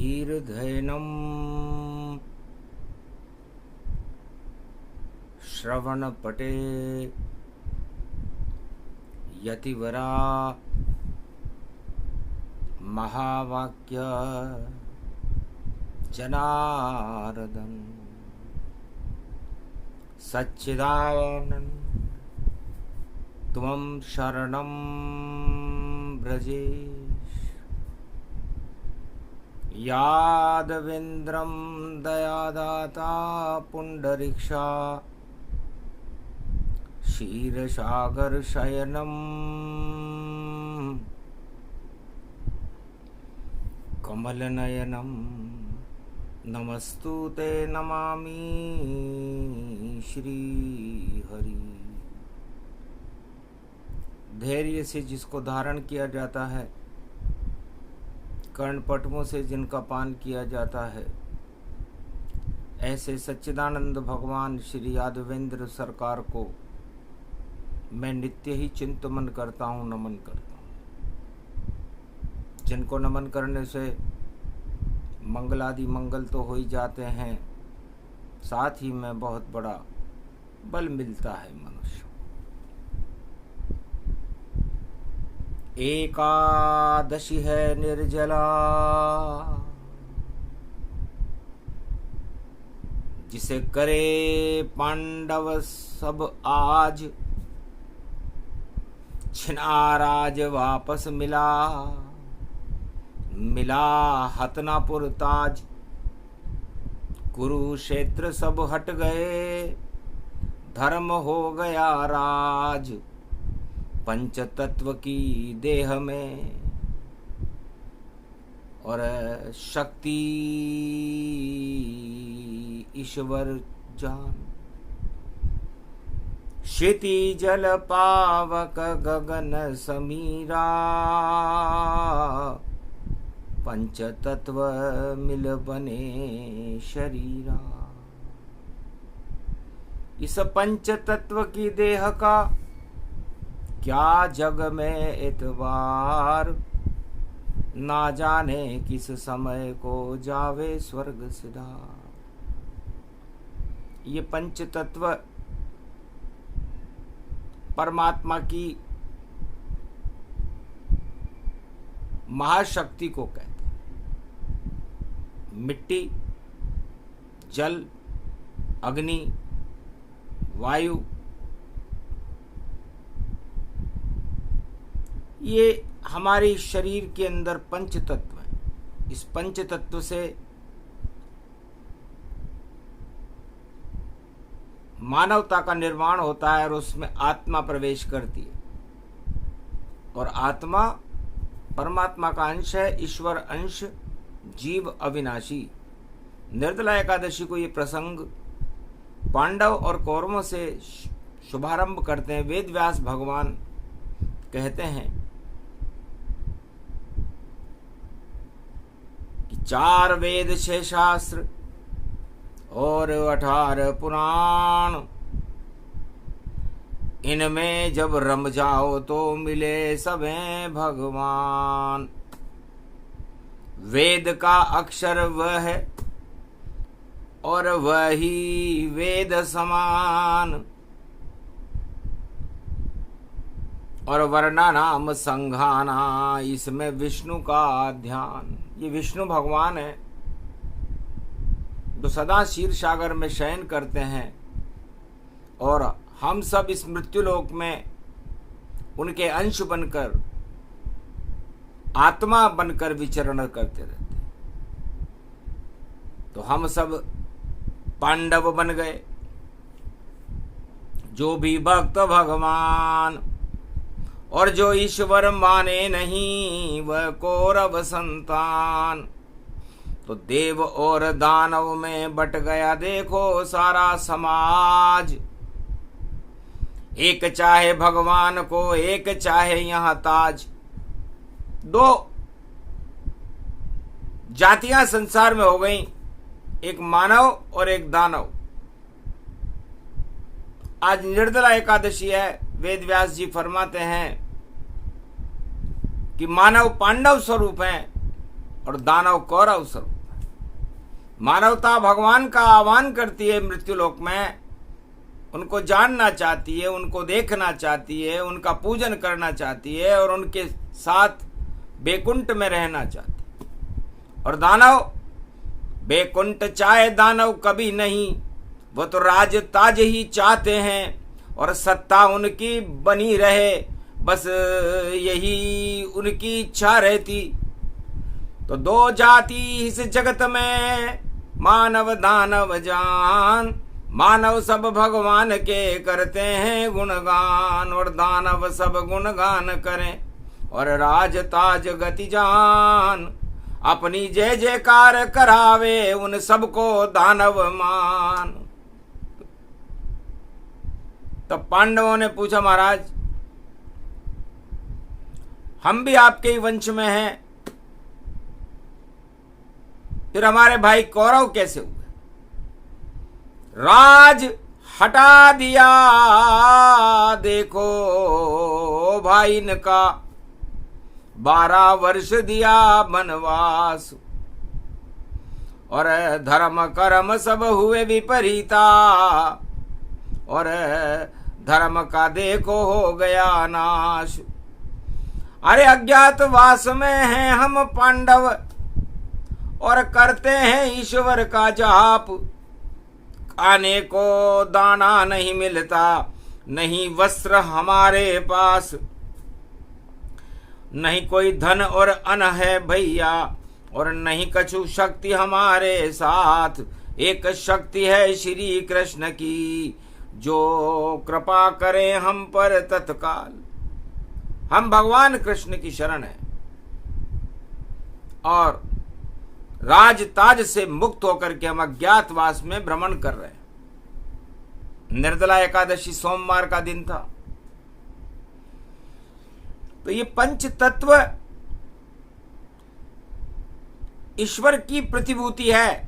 ईर्धैनम् श्रवणपटे यतिवरा महावाक्य जनार्दन सच्चिदानंद त्वं शरणं व्रजेश यादवेन्द्रं दयादाता पुंडरीक्षा क्षीरसागर शयनम् कमलनयनं नमस्तुते नमामि श्री हरि। धैर्य से जिसको धारण किया जाता है, कर्णपटमों से जिनका पान किया जाता है, ऐसे सच्चिदानंद भगवान श्री यादवेंद्र सरकार को मैं नित्य ही चिंतन करता हूँ, नमन करता हूँ। जिनको नमन करने से मंगलादि मंगल तो हो ही जाते हैं, साथ ही में बहुत बड़ा बल मिलता है मनुष्य। एकादशी है निर्जला, जिसे करे पांडव सब आज, छिनाराज वापस मिला, मिला हतनापुर ताज। कुरुक्षेत्र सब हट गए, धर्म हो गया राज, पंच तत्व की देह में और शक्ति ईश्वर जान। क्षिति जल पावक गगन समीरा, पंच तत्व मिल बने शरीरा। इस पंच तत्व की देह का क्या जग में एतबार, ना जाने किस समय को जावे स्वर्ग सिधार। ये पंच तत्व परमात्मा की महाशक्ति को कहते हैं। मिट्टी, जल, अग्नि, वायु, ये हमारे शरीर के अंदर पंच तत्व हैं। इस पंच तत्व से मानवता का निर्माण होता है और उसमें आत्मा प्रवेश करती है। और आत्मा परमात्मा का अंश है, ईश्वर अंश, जीव अविनाशी। निर्जला एकादशी को ये प्रसंग पांडव और कौरवों से शुभारंभ करते हैं। वेद व्यास भगवान कहते हैं कि 4 वेद 6 शास्त्र और 18 पुराण, इनमें जब रम जाओ तो मिले सबे भगवान। वेद का अक्षर वह है और वही वेद समान, और वर्णा नाम संघाना, इसमें विष्णु का ध्यान। ये विष्णु भगवान है जो सदा क्षीर सागर में शयन करते हैं और हम सब इस मृत्युलोक में उनके अंश बनकर, आत्मा बनकर विचरण करते रहते हैं। तो हम सब पांडव बन गए। जो भी भक्त भगवान और जो ईश्वर माने नहीं, वह कौरव संतान। तो देव और दानव में बट गया देखो सारा समाज। एक चाहे भगवान को, एक चाहे यहां ताज। 2 जातियां संसार में हो गई, एक मानव और एक दानव। आज निर्जला एकादशी है। वेद व्यास जी फरमाते हैं कि मानव पांडव स्वरूप हैं और दानव कौरव स्वरूप। मानवता भगवान का आह्वान करती है मृत्युलोक में, उनको जानना चाहती है, उनको देखना चाहती है, उनका पूजन करना चाहती है और उनके साथ बैकुंठ में रहना चाहती है। और दानव बैकुंठ चाहे दानव कभी नहीं, वो तो राज ताज ही चाहते हैं और सत्ता उनकी बनी रहे, बस यही उनकी इच्छा रहती। तो दो जाति इस जगत में, मानव दानव जान। मानव सब भगवान के करते हैं गुणगान, और दानव सब गुणगान करें और राज ताज गति जान। अपनी जय जयकार करावे उन सबको दानव मान। तब पांडवों ने पूछा, महाराज हम भी आपके ही वंश में हैं, फिर हमारे भाई कौरव कैसे हुए? राज हटा दिया देखो भाई इनका, 12 वर्ष दिया वनवास, और धर्म कर्म सब हुए विपरीता, और धर्म का देखो हो गया नाश। अरे अज्ञातवास में हैं हम पांडव और करते हैं ईश्वर का जाप। खाने को दाना नहीं मिलता, नहीं वस्त्र हमारे पास, नहीं कोई धन और अन्न है भैया, और नहीं कछु शक्ति हमारे साथ। एक शक्ति है श्री कृष्ण की, जो कृपा करें हम पर तत्काल। हम भगवान कृष्ण की शरण है और राज ताज से मुक्त होकर के हम अज्ञातवास में भ्रमण कर रहे हैं। निर्जला एकादशी सोमवार का दिन था। तो ये पंच तत्व ईश्वर की प्रतिभूति है,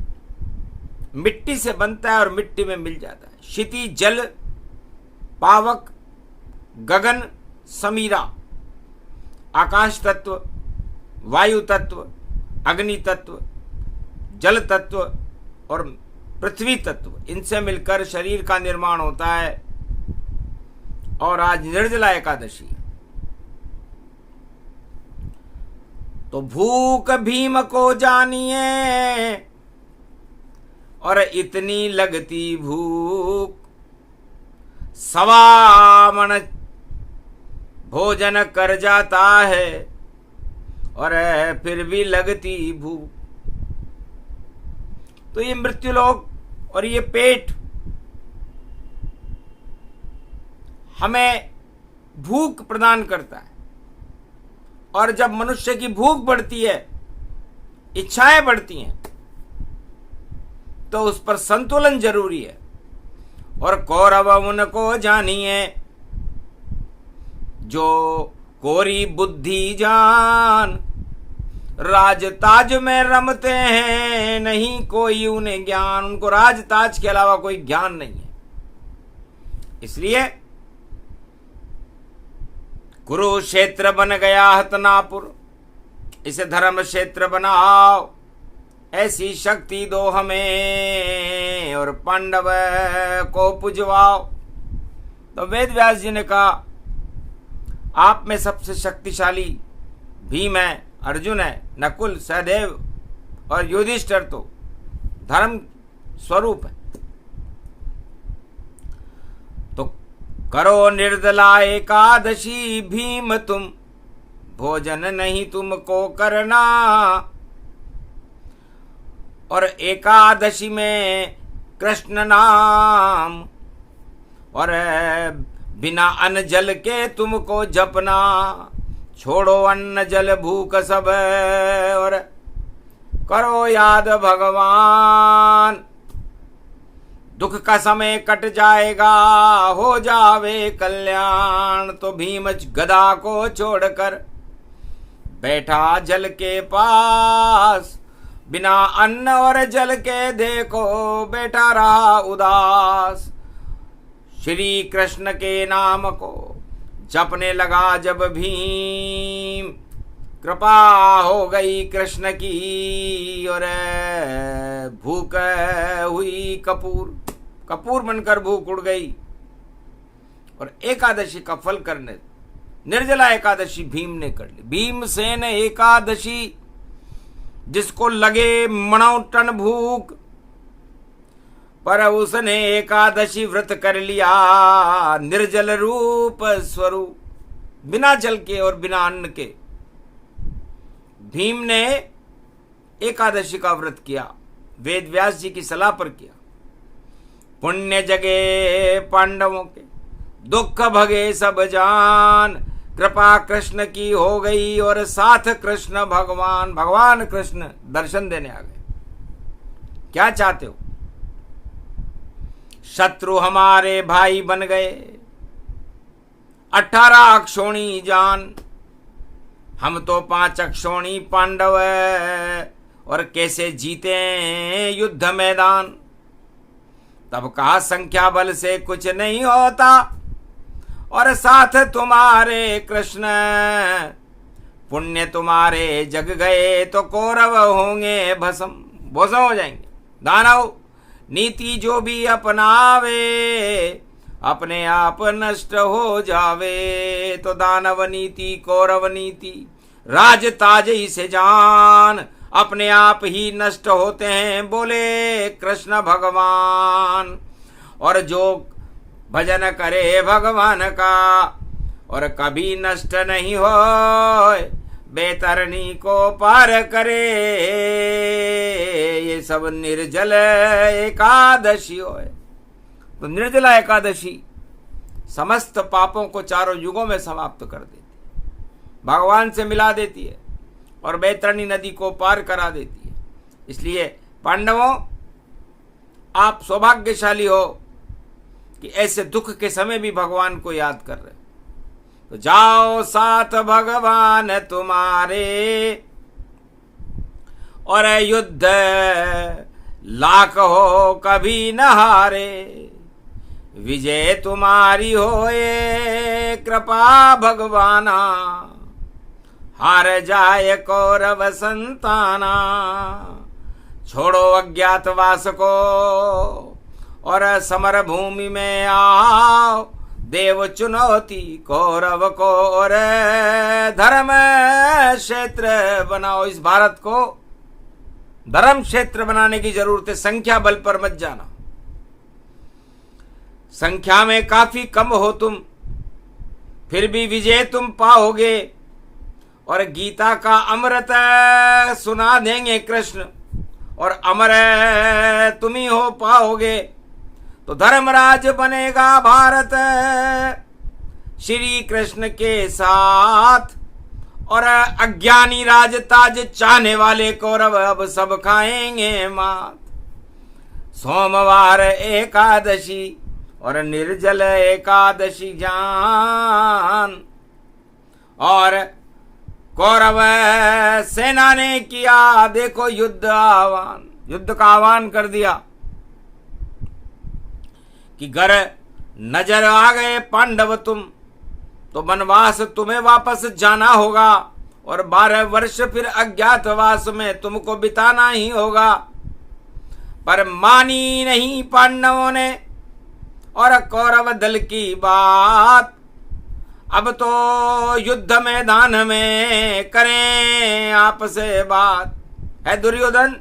मिट्टी से बनता है और मिट्टी में मिल जाता है। क्षिति जल पावक गगन समीरा, आकाश तत्व, वायु तत्व, अग्नि तत्व, जल तत्व और पृथ्वी तत्व, इनसे मिलकर शरीर का निर्माण होता है। और आज निर्जला एकादशी है। तो भूख भीम को जानिए, और इतनी लगती भूख, 1.25 मन भोजन कर जाता है और फिर भी लगती भूख। तो ये मृत्युलोक और ये पेट हमें भूख प्रदान करता है, और जब मनुष्य की भूख बढ़ती है, इच्छाएं बढ़ती हैं, तो उस पर संतुलन जरूरी है। और कौरव उनको जानिए, जो कोरी बुद्धि जान, राज ताज में रमते हैं, नहीं कोई उन्हें ज्ञान। उनको राज ताज के अलावा कोई ज्ञान नहीं है। इसलिए कुरुक्षेत्र बन गया हतनापुर, इसे धर्म क्षेत्र बनाओ, ऐसी शक्ति दो हमें और पांडव को पुजवाओ। तो वेद व्यास जी ने कहा, आप में सबसे शक्तिशाली भीम है, अर्जुन है, नकुल, सहदेव और युधिष्ठिर तो धर्म स्वरूप है। तो करो निर्जला एकादशी भीम तुम, भोजन नहीं तुमको करना। और एकादशी में कृष्ण नाम, और बिना अन्न जल के तुमको जपना। छोड़ो अन्न जल भूख सब, और करो याद भगवान। दुख का समय कट जाएगा, हो जावे कल्याण। तो भीम गदा को छोड़कर बैठा जल के पास, बिना अन्न और जल के देखो बैठा रहा उदास। श्री कृष्ण के नाम को जपने लगा जब भीम, कृपा हो गई कृष्ण की और भूख हुई कपूर, कपूर बनकर भूख उड़ गई। और एकादशी का फल करने, निर्जला एकादशी भीम ने कर ली। भीमसेन एकादशी, जिसको लगे मणौ टन भूख, पर उसने एकादशी व्रत कर लिया निर्जल रूप स्वरूप, बिना जल के और बिना अन्न के। भीम ने एकादशी का व्रत किया, वेद व्यास जी की सलाह पर किया। पुण्य जगे पांडवों के, दुख भगे सब जान, कृपा कृष्ण की हो गई और साथ कृष्ण भगवान, भगवान कृष्ण दर्शन देने आ गए। क्या चाहते हो? शत्रु हमारे भाई बन गए, 18 अक्षोणी जान, हम तो 5 अक्षोणी पांडव है, और कैसे जीते युद्ध मैदान। तब कहा संख्या बल से कुछ नहीं होता, और साथ तुम्हारे कृष्ण, पुण्य तुम्हारे जग गए तो कौरव होंगे भस्म, भस्म हो जाएंगे। दानव नीति जो भी अपनावे, अपने आप नष्ट हो जावे। तो दानव नीति कौरव नीति, राज ताज ही से जान, अपने आप ही नष्ट होते हैं, बोले कृष्ण भगवान। और जो भजन करे भगवान का, और कभी नष्ट नहीं हो, बेतरनी को पार करे, ये सब निर्जल एकादशी होए। तो निर्जला एकादशी समस्त पापों को चारों युगों में समाप्त कर देती है, भगवान से मिला देती है, और बैतरणी नदी को पार करा देती है। इसलिए पांडवों, आप सौभाग्यशाली हो कि ऐसे दुख के समय भी भगवान को याद कर रहे हो। तो जाओ साथ भगवान तुम्हारे, और युद्ध लाख हो कभी न हारे, विजय तुम्हारी होए कृपा भगवाना, हार जाए कौरव संताना। छोड़ो अज्ञातवास को और समर भूमि में आओ, देव चुनौती कौरव को और धर्म क्षेत्र बनाओ। इस भारत को धर्म क्षेत्र बनाने की जरूरत है, संख्या बल पर मत जाना। संख्या में काफी कम हो तुम, फिर भी विजय तुम पाओगे, और गीता का अमृत सुना देंगे कृष्ण, और अमर तुम ही हो पाओगे। तो धर्मराज बनेगा भारत श्री कृष्ण के साथ, और अज्ञानी राज ताज चाहने वाले कौरव अब सब खाएंगे मात। सोमवार एकादशी और निर्जल एकादशी जान, और कौरव सेना ने किया देखो युद्ध आह्वान, युद्ध का आह्वान कर दिया कि घर नजर आ गए पांडव तुम, तो वनवास तुम्हें वापस जाना होगा, और 12 वर्ष फिर अज्ञातवास में तुमको बिताना ही होगा। पर मानी नहीं पांडवों ने और कौरव दल की बात, अब तो युद्ध मैदान में करें आपसे बात। है दुर्योधन,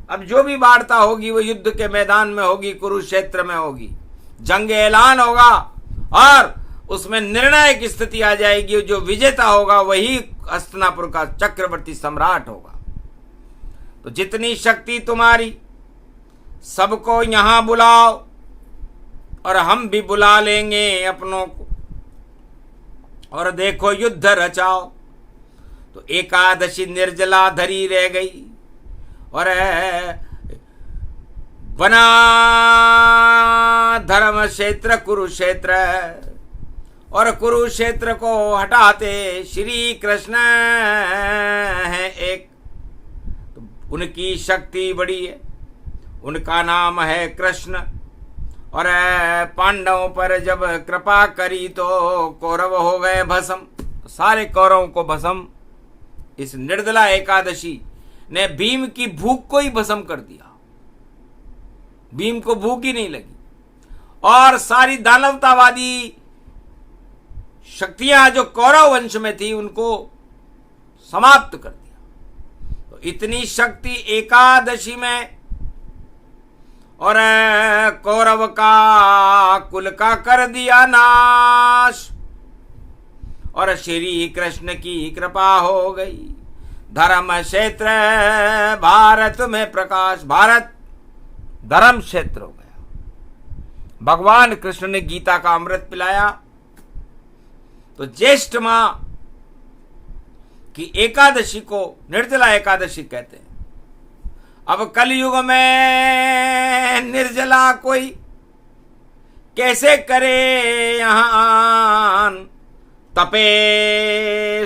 अब जो भी वार्ता होगी वो युद्ध के मैदान में होगी, कुरुक्षेत्र में होगी, जंग ऐलान होगा, और उसमें निर्णायक स्थिति आ जाएगी। जो विजेता होगा वही हस्तिनापुर का चक्रवर्ती सम्राट होगा। तो जितनी शक्ति तुम्हारी सबको यहां बुलाओ, और हम भी बुला लेंगे अपनों को, और देखो युद्ध रचाओ। तो एकादशी निर्जला धरी रह गई, और बना धर्म क्षेत्र कुरुक्षेत्र, और कुरुक्षेत्र को हटाते श्री कृष्ण है एक। तो उनकी शक्ति बड़ी है, उनका नाम है कृष्ण, और पांडवों पर जब कृपा करी तो कौरव हो गए भस्म, सारे कौरवों को भस्म इस निर्जला एकादशी ने भीम की भूख को ही भस्म कर दिया। भीम को भूख ही नहीं लगी और सारी दानवतावादी शक्तियां जो कौरव वंश में थी उनको समाप्त कर दिया। तो इतनी शक्ति एकादशी में, और कौरव का कुल का कर दिया नाश, और श्री कृष्ण की कृपा हो गई। धर्म क्षेत्र भारत में प्रकाश, भारत धर्म क्षेत्र हो गया। भगवान कृष्ण ने गीता का अमृत पिलाया। तो ज्येष्ठ माह की एकादशी को निर्जला एकादशी कहते हैं। अब कलयुग में निर्जला कोई कैसे करे यहां, तपे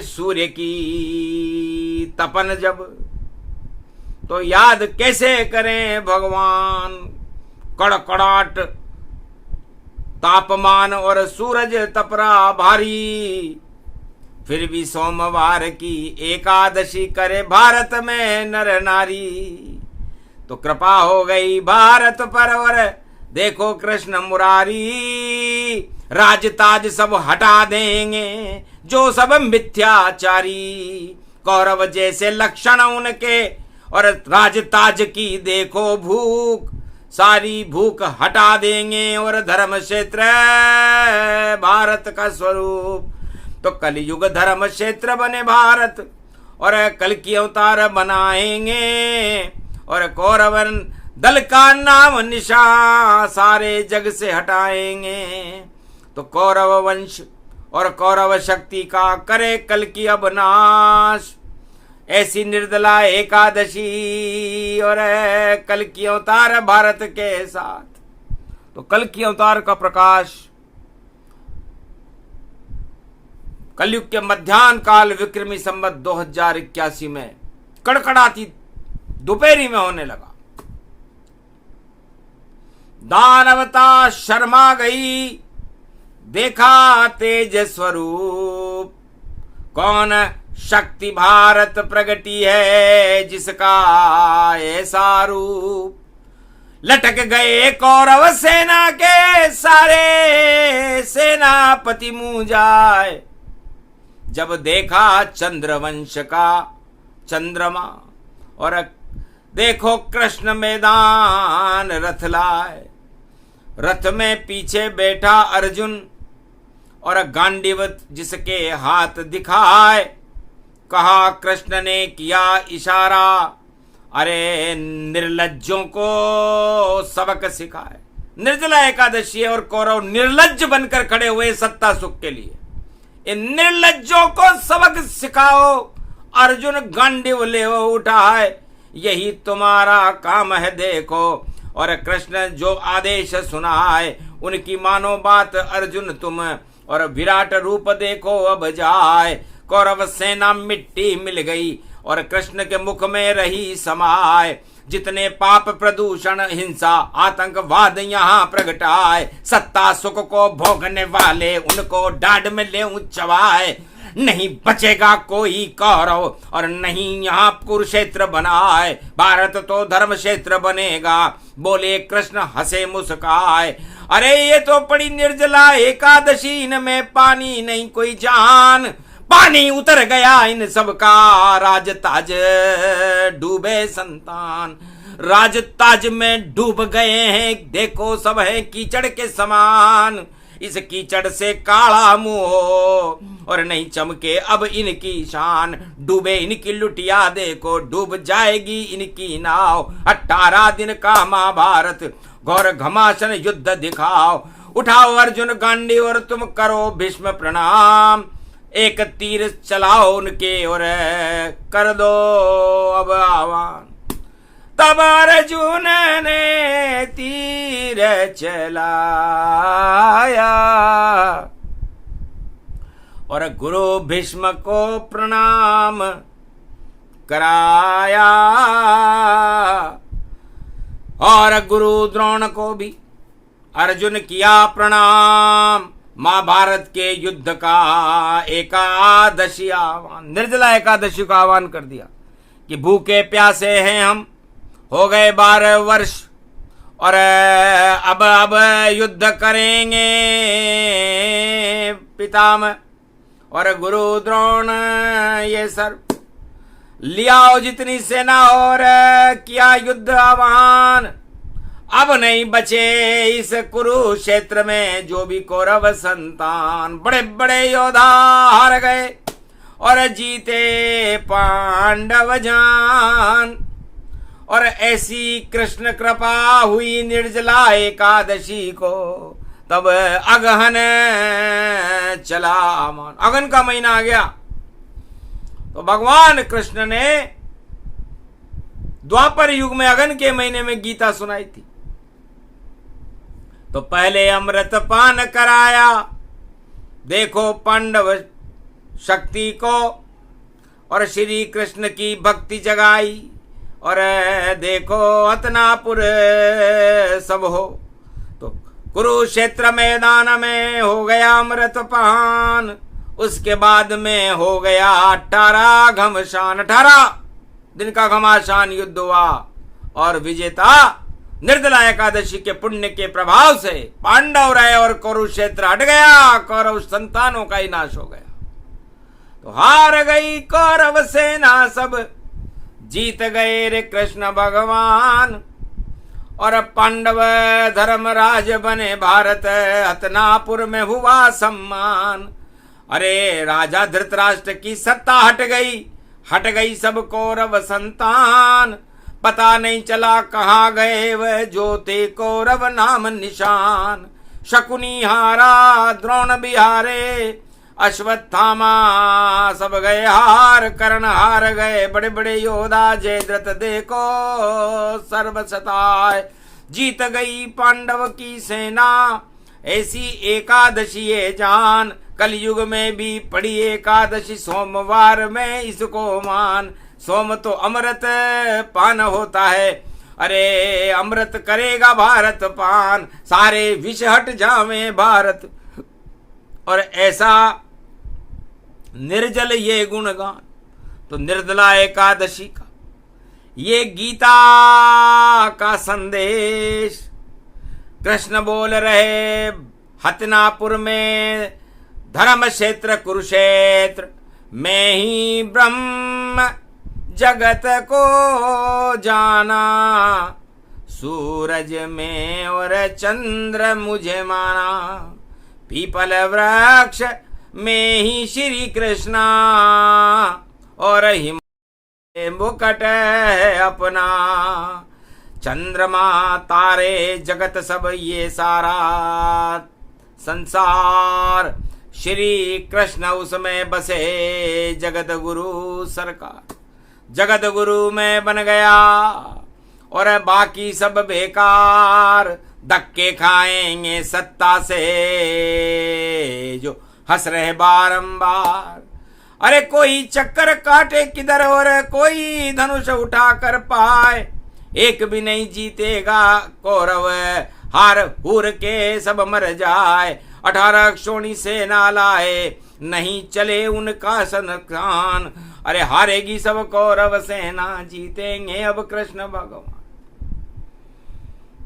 सूर्य की तपन जब, तो याद कैसे करें भगवान। कड़कड़ाट तापमान और सूरज तपरा भारी, फिर भी सोमवार की एकादशी करे भारत में नर नारी। तो कृपा हो गई भारत पर, और देखो कृष्ण मुरारी, राजताज सब हटा देंगे जो सब मिथ्याचारी। कौरव जैसे लक्षण उनके, और राजताज की देखो भूख, सारी भूख हटा देंगे, और धर्म क्षेत्र भारत का स्वरूप। तो कलयुग धर्म क्षेत्र बने भारत, और कल की अवतार बनाएंगे, और कौरवन दल का नाम निशा सारे जग से हटाएंगे। तो कौरव वंश और कौरव शक्ति का करे कल की अब नाश। ऐसी निर्जला एकादशी और कल की अवतार भारत के साथ। तो कल की अवतार का प्रकाश कलयुग के मध्यान्ह काल विक्रमी संवत 2081 में कड़कड़ाती दोपहरी में होने लगा। दानवता शर्मा गई, देखा तेज स्वरूप, कौन शक्ति भारत प्रगटी है जिसका ऐसा रूप। लटक गए कौरव सेना के सारे सेनापति मुँह जाए, जब देखा चंद्रवंश का चंद्रमा। और देखो कृष्ण मैदान रथ लाए, रथ में पीछे बैठा अर्जुन, और गांडीव जिसके हाथ दिखाए। कहा कृष्ण ने किया इशारा, अरे निर्लज्जों को सबक सिखाए। निर्जला एकादशी है और कौरव निर्लज्ज बनकर खड़े हुए सत्ता सुख के लिए। इन निर्लज्जों को सबक सिखाओ। अर्जुन गांडीव ले उठाए, यही तुम्हारा काम है देखो। और कृष्ण जो आदेश सुनाए, उनकी मानो बात अर्जुन तुम, और विराट रूप देखो अब जाए। कौरव सेना मिट्टी मिल गई, और कृष्ण के मुख में रही समाए। जितने पाप प्रदूषण हिंसा आतंकवाद यहाँ प्रगटाए, सत्ता सुख को भोगने वाले उनको डाढ़ में ले चबाए। नहीं बचेगा कोई कौरव, और नहीं यहाँ कुरुक्षेत्र बनाए। भारत तो धर्म क्षेत्र बनेगा, बोले कृष्ण हंसे मुस्काए। अरे ये तो पड़ी निर्जला एकादशी, इनमें पानी नहीं कोई जान। पानी उतर गया इन सबका, राजताज डूबे संतान। राजताज में डूब गए हैं, देखो सब है कीचड़ के समान। इस कीचड़ से काला मुंह हो, और नहीं चमके अब इनकी शान। डूबे इनकी लुटिया देखो, डूब जाएगी इनकी नाव। 18 दिन का महाभारत घोर घमासन युद्ध दिखाओ। उठाओ अर्जुन गांडी और तुम करो भीष्म प्रणाम। एक तीर चलाओ उनके और कर दो अब आह्वान। तब अर्जुन ने तीर चलाया, और गुरु भीष्म को प्रणाम कराया, और गुरु द्रोण को भी अर्जुन किया प्रणाम। महाभारत के युद्ध का एकादशी आह्वान, निर्जला एकादशी का आह्वान कर दिया कि भूखे प्यासे हैं हम, हो गए 12 वर्ष और अब युद्ध करेंगे पितामह और गुरु द्रोण, ये सर लियाओ जितनी सेना और किया युद्ध आह्वान। अब नहीं बचे इस कुरुक्षेत्र में जो भी कौरव संतान, बड़े बड़े योद्धा हार गए और जीते पांडव जान। और ऐसी कृष्ण कृपा हुई निर्जला एकादशी को, तब अगहन चला मान, अगहन का महीना आ गया। तो भगवान कृष्ण ने द्वापर युग में अगहन के महीने में गीता सुनाई थी। तो पहले अमृत पान कराया, देखो पांडव शक्ति को, और श्री कृष्ण की भक्ति जगाई, और देखो हतनापुर सब हो। तो कुरुक्षेत्र मैदान में हो गया अमृत पान, उसके बाद में हो गया 18 घमासान, 18 दिन का घमासान युद्ध हुआ। और विजेता निर्जला एकादशी के पुण्य के प्रभाव से पांडव रहे और कुरुक्षेत्र हट गया, कौरव संतानों का ही नाश हो गया। तो हार गई कौरव सेना सब, जीत गए रे कृष्ण भगवान। और पांडव धर्मराज बने भारत, हतनापुर में हुआ सम्मान। अरे राजा धृतराष्ट्र की सत्ता हट गई सब कौरव संतान। पता नहीं चला कहाँ गए वह जो थे कौरव नाम निशान। शकुनी हारा, द्रोण भी हारे, अश्वत्थामा सब गए हार, कर्ण हार गए, बड़े बड़े योद्धा जयद्रथ देखो सर्वसताय। जीत गई पांडव की सेना, ऐसी एकादशी है जान। कलयुग में भी पड़ी एकादशी, सोमवार में इसको मान। सोम तो अमृत पान होता है, अरे अमृत करेगा भारत पान, सारे विष हट जावे भारत। और ऐसा निर्जल ये गुणगान। तो निर्जला एकादशी का ये गीता का संदेश कृष्ण बोल रहे। हतनापुर में धर्म क्षेत्र कुरुक्षेत्र में ही ब्रह्म जगत को जाना। सूरज में और चंद्र मुझे माना, पीपल वृक्ष में ही श्री कृष्णा, और हिमालय मुकुट है अपना। चंद्रमा तारे जगत सब ये सारा संसार, श्री कृष्ण उसमें बसे जगत गुरु सरकार। जगत गुरु में बन गया और बाकी सब बेकार, धक्के खाएंगे सत्ता से जो हंस रहे बारंबार। अरे कोई चक्कर काटे किधर और कोई धनुष उठा कर पाए, एक भी नहीं जीतेगा कौरव, हार हूर के सब मर जाए। 18 क्षोणी सेना लाए, नहीं चले उनका संखान। अरे हारेगी सब कौरव सेना, जीतेंगे अब कृष्ण भगवान।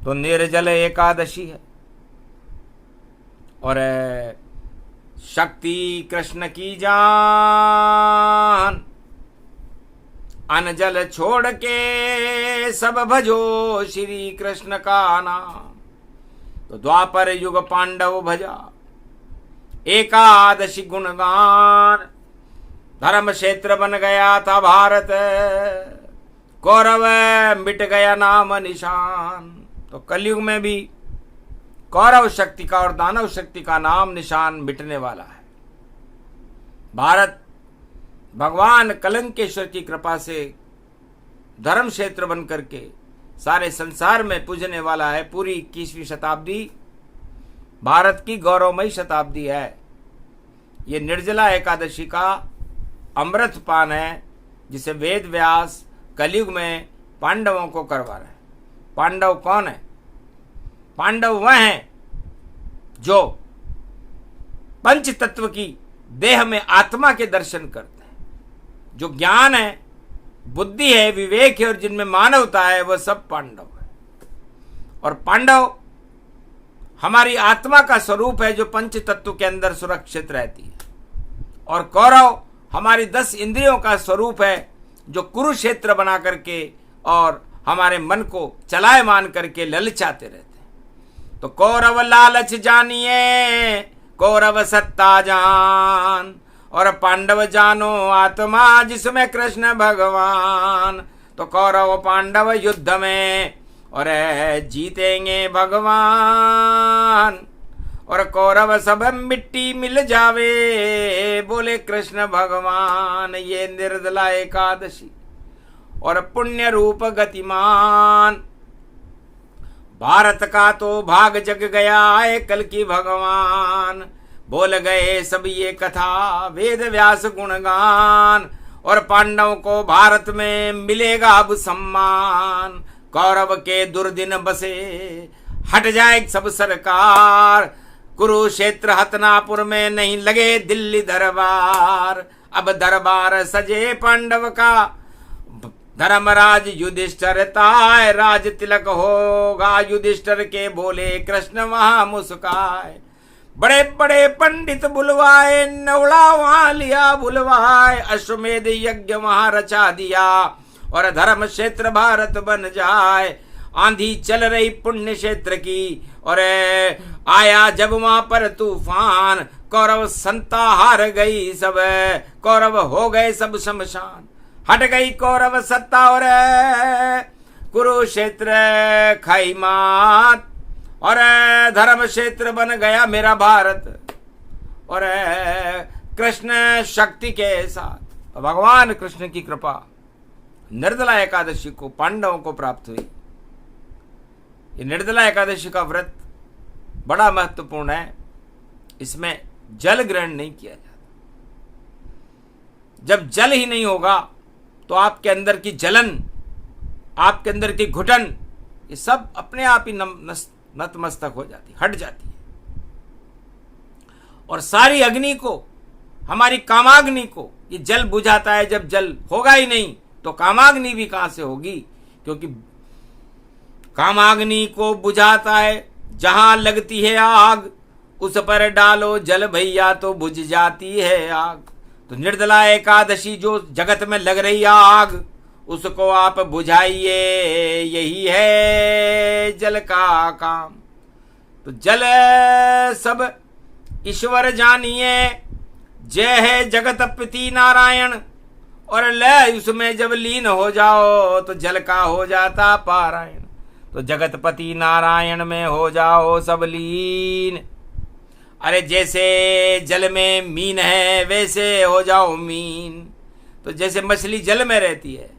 तो निर्जल एकादशी है और शक्ति कृष्ण की जान। अनजल छोड़ के सब भजो श्री कृष्ण का नाम। तो द्वापर युग पांडव भजा, एकादशी गुणगान। धर्म क्षेत्र बन गया था भारत, कौरव मिट गया नाम निशान। तो कलयुग में भी कौरव शक्ति का और दानव शक्ति का नाम निशान मिटने वाला है। भारत भगवान कलंकेश्वर की कृपा से धर्म क्षेत्र बन करके सारे संसार में पूजने वाला है। पूरी 21वीं शताब्दी भारत की गौरवमयी शताब्दी है। ये निर्जला एकादशी का अमृत पान है, जिसे वेद व्यास कलयुग में पांडवों को करवा रहे हैं। पांडव कौन है? पांडव वह हैं जो पंच तत्व की देह में आत्मा के दर्शन करते हैं। जो ज्ञान है, बुद्धि है, विवेक है और जिनमें मानवता है, वह सब पांडव है। और पांडव हमारी आत्मा का स्वरूप है जो पंच तत्व के अंदर सुरक्षित रहती है। और कौरव हमारी 10 इंद्रियों का स्वरूप है जो कुरुक्षेत्र बना करके और हमारे मन को चलायमान करके ललचाते रहते हैं। तो कौरव लालच जानिए, कौरव सत्ता जान, और पांडव जानो आत्मा जिसमें कृष्ण भगवान। तो कौरव पांडव युद्ध में और जीतेंगे भगवान, और कौरव सब मिट्टी मिल जावे, बोले कृष्ण भगवान। ये निर्जला एकादशी और पुण्य रूप गतिमान, भारत का तो भाग जग गया है कल की भगवान। बोल गए सब ये कथा वेद व्यास गुणगान, और पांडवों को भारत में मिलेगा अब सम्मान। कौरव के दुर्दिन बसे हट जाए सब सरकार, कुरुक्षेत्र हतनापुर में नहीं लगे दिल्ली दरबार। अब दरबार सजे पांडव का, धर्मराज युधिष्ठिर ताय, राज तिलक होगा युधिष्ठिर के, बोले कृष्ण वहां मुस्काए। बड़े बड़े पंडित बुलवाए, नवड़ा वहां लिया बुलवाए, अश्वमेध यज्ञ वहां रचा दिया, और धर्म क्षेत्र भारत बन जाए। आंधी चल रही पुण्य क्षेत्र की, और आया जब वहां पर तूफान, कौरव संता हार गई सब, कौरव हो गए सब शमशान। हट गई कौरव सत्ता और कुरुक्षेत्र खाई मात, और धर्म क्षेत्र बन गया मेरा भारत, और कृष्ण शक्ति के साथ भगवान कृष्ण की कृपा निर्जला एकादशी को पांडवों को प्राप्त हुई। ये निर्जला एकादशी का व्रत बड़ा महत्वपूर्ण है। इसमें जल ग्रहण नहीं किया जाता। जब जल ही नहीं होगा तो आपके अंदर की जलन, आपके अंदर की घुटन, ये सब अपने आप ही नतमस्तक हो जाती, हट जाती है। और सारी अग्नि को, हमारी कामाग्नि को ये जल बुझाता है। जब जल होगा ही नहीं तो कामाग्नि भी कहां से होगी, क्योंकि कामाग्नि को बुझाता है जहां लगती है आग, उस पर डालो जल भैया तो बुझ जाती है आग। तो निर्जला एकादशी जो जगत में लग रही आग, उसको आप बुझाइए, यही है जल का काम। तो जल सब ईश्वर जानिए, जय है जगत पिता नारायण, और लय उसमें जब लीन हो जाओ तो जल का हो जाता पारायण। तो जगतपति नारायण में हो जाओ सब लीन। अरे जैसे जल में मीन है वैसे हो जाओ मीन। तो जैसे मछली जल में रहती है,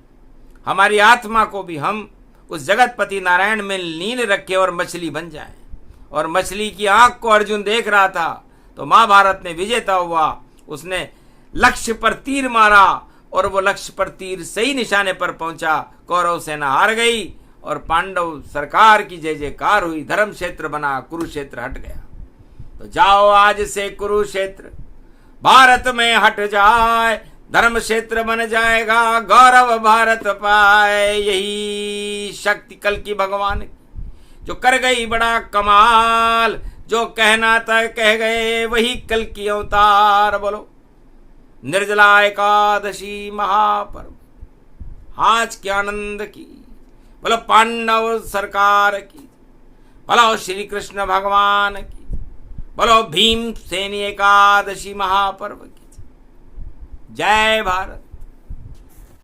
हमारी आत्मा को भी हम उस जगतपति नारायण में लीन रखें और मछली बन जाए। और मछली की आंख को अर्जुन देख रहा था तो महाभारत में विजेता हुआ। उसने लक्ष्य पर तीर मारा और वो लक्ष्य पर तीर सही निशाने पर पहुंचा। कौरव सेना हार गई और पांडव सरकार की जय जयकार हुई। धर्म क्षेत्र बना, कुरुक्षेत्र हट गया। तो जाओ आज से कुरुक्षेत्र भारत में हट जाए, धर्म क्षेत्र बन जाएगा, गौरव भारत पाए। यही शक्ति कल की भगवान की जो कर गई बड़ा कमाल, जो कहना था कह गए वही कल की अवतार। बोलो निर्जला एकादशी महापर्व आज के आनंद की, बोलो पांडव सरकार की, बोलो श्री कृष्ण भगवान की, बोलो भीमसेनी एकादशी महापर्व की। जय भारत।